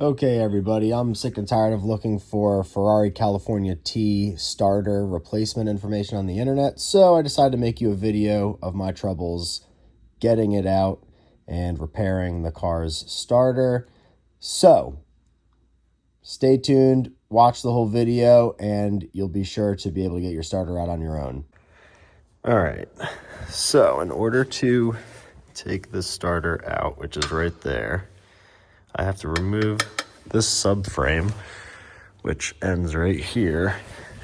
Okay, everybody, I'm sick and tired of looking for Ferrari California T starter replacement information on the internet, so I decided to make you a video of my troubles getting it out and repairing the car's starter. So, stay tuned, watch the whole video, and you'll be sure to be able to get your starter out on your own. All right, so in order to take this starter out, which is right there, I have to remove this subframe, which ends right here,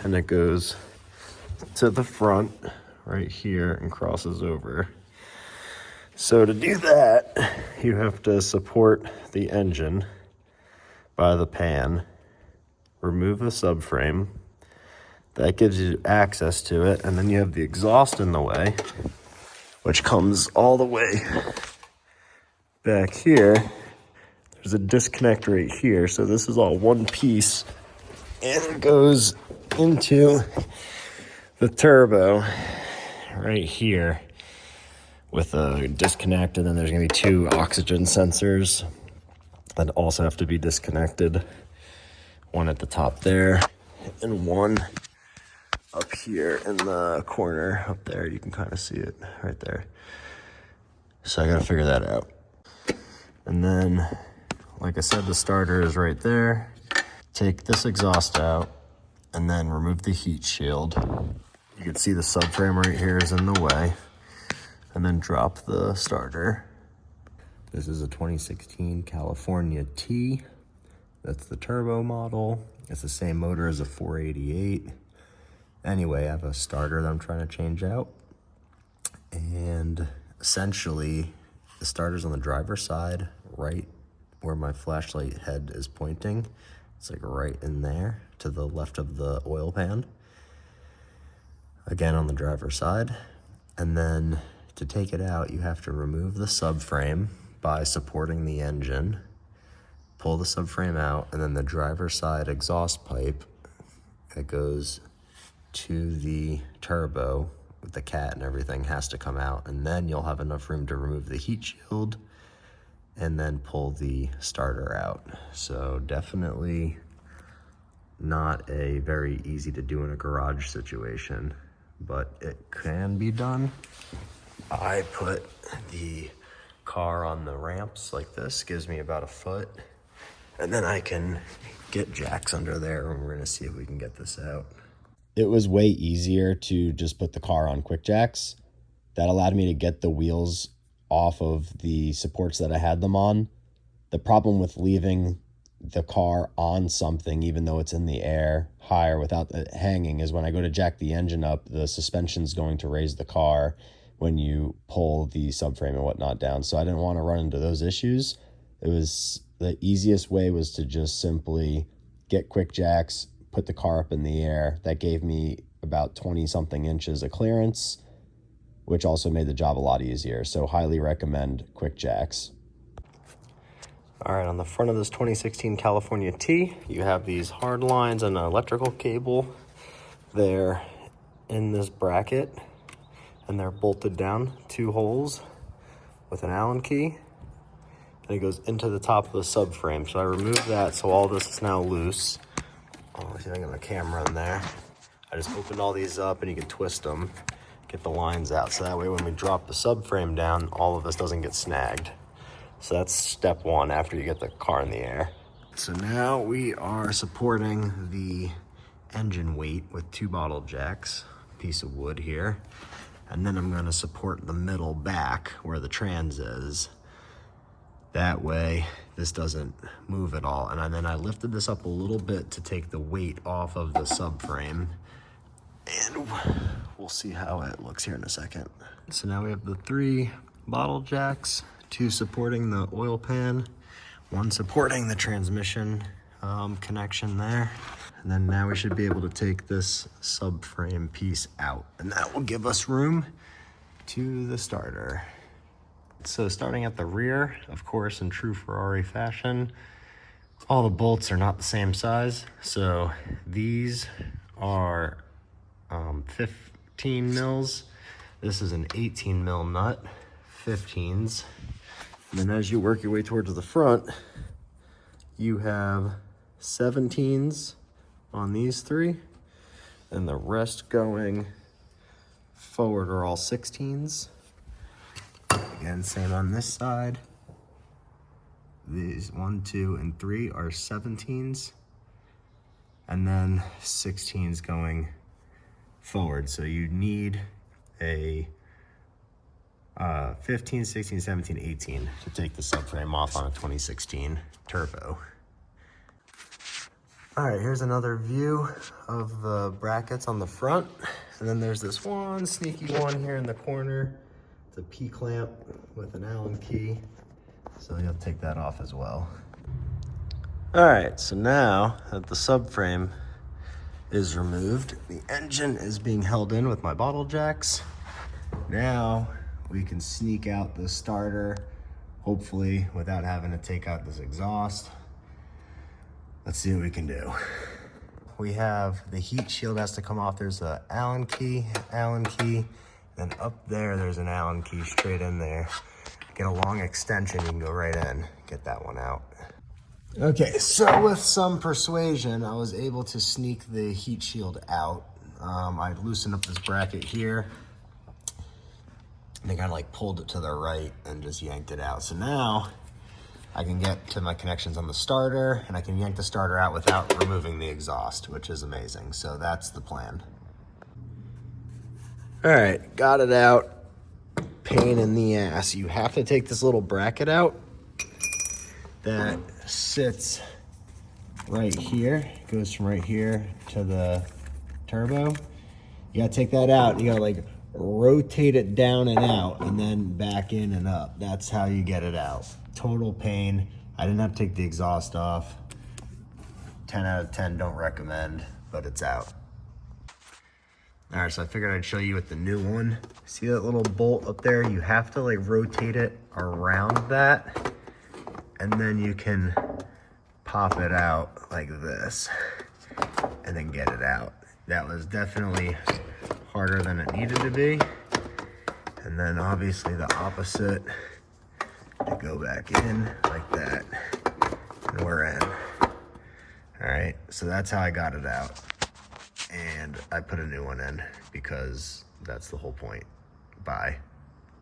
and it goes to the front right here and crosses over. So to do that, you have to support the engine by the pan, remove the subframe. That gives you access to it, and then you have the exhaust in the way, which comes all the way back here. There's a disconnect right here, so this is all one piece, and it goes into the turbo right here with a disconnect, and then there's gonna be two oxygen sensors that also have to be disconnected. One at the top there, and one up here in the corner up there. You can kind of see it right there. So I gotta figure that out. And then, like I said, the starter is right there. Take this exhaust out and then remove the heat shield. You can see the subframe right here is in the way. And then drop the starter. This is a 2016 California T. That's the turbo model. It's the same motor as a 488. Anyway, I have a starter that I'm trying to change out. And essentially, the starter's on the driver's side, right where my flashlight head is pointing. It's like right in there to the left of the oil pan. Again, on the driver's side. And then to take it out, you have to remove the subframe by supporting the engine, pull the subframe out, and then the driver's side exhaust pipe that goes to the turbo with the cat and everything has to come out, and then you'll have enough room to remove the heat shield and then pull the starter out. So definitely not a very easy to do in a garage situation, but it can be done. I put the car on the ramps like this, gives me about a foot, and then I can get jacks under there, and we're gonna see if we can get this out. It was way easier to just put the car on quick jacks. That allowed me to get the wheels off of the supports that I had them on. The problem with leaving the car on something, even though it's in the air higher without it hanging, is when I go to jack the engine up, the suspension's going to raise the car when you pull the subframe and whatnot down. So I didn't want to run into those issues. It was the easiest way was to just simply get quick jacks, put the car up in the air. That gave me about 20 something inches of clearance, which also made the job a lot easier. So highly recommend quick jacks. All right, on the front of this 2016 California T, you have these hard lines and an electrical cable. They're in this bracket and they're bolted down, 2 holes with an Allen key. And it goes into the top of the subframe. So I removed that, so all this is now loose. Oh, let's see if I can get my camera in there. I just opened all these up and you can twist them, get the lines out. So that way when we drop the subframe down, all of this doesn't get snagged. So that's step one after you get the car in the air. So now we are supporting the engine weight with 2 bottle jacks, piece of wood here. And then I'm gonna support the middle back where the trans is. That way this doesn't move at all. And then I lifted this up a little bit to take the weight off of the subframe. And we'll see how it looks here in a second. So now we have the 3 bottle jacks, 2 supporting the oil pan, 1 supporting the transmission connection there. And then now we should be able to take this subframe piece out, and that will give us room to the starter. So starting at the rear, of course, in true Ferrari fashion, all the bolts are not the same size. So these are 15 mils. This is an 18 mil nut, 15s. And then as you work your way towards the front, you have 17s on these three, and the rest going forward are all 16s. Again, same on this side. These 1, 2, and 3 are 17s, and then 16s going forward. So you need a 15, 16, 17, 18 to take the subframe off on a 2016 turbo. All right, here's another view of the brackets on the front. And then there's this one sneaky one here in the corner. It's a P-clamp with an Allen key. So you'll take that off as well. All right, so now that the subframe is removed, the engine is being held in with my bottle jacks. Now we can sneak out the starter, hopefully without having to take out this exhaust. Let's see what we can do. We have the heat shield has to come off. There's a Allen key. Then up there's an Allen key straight in there. Get a long extension, you can go right in, get that one out. Okay, so with some persuasion, I was able to sneak the heat shield out. I loosened up this bracket here. And I kind of like pulled it to the right and just yanked it out. So now I can get to my connections on the starter, and I can yank the starter out without removing the exhaust, which is amazing. So that's the plan. All right, got it out. Pain in the ass. You have to take this little bracket out that sits right here. It goes from right here to the turbo. You gotta take that out. You gotta like rotate it down and out, and then back in and up. That's how you get it out. Total pain. I didn't have to take the exhaust off. 10 out of 10, don't recommend, but it's out. All right, so I figured I'd show you with the new one. See that little bolt up there? You have to like rotate it around that, and then you can pop it out like this, and then get it out. That was definitely harder than it needed to be. And then obviously the opposite, to go back in like that, and we're in. All right, so that's how I got it out. And I put a new one in because that's the whole point. Bye.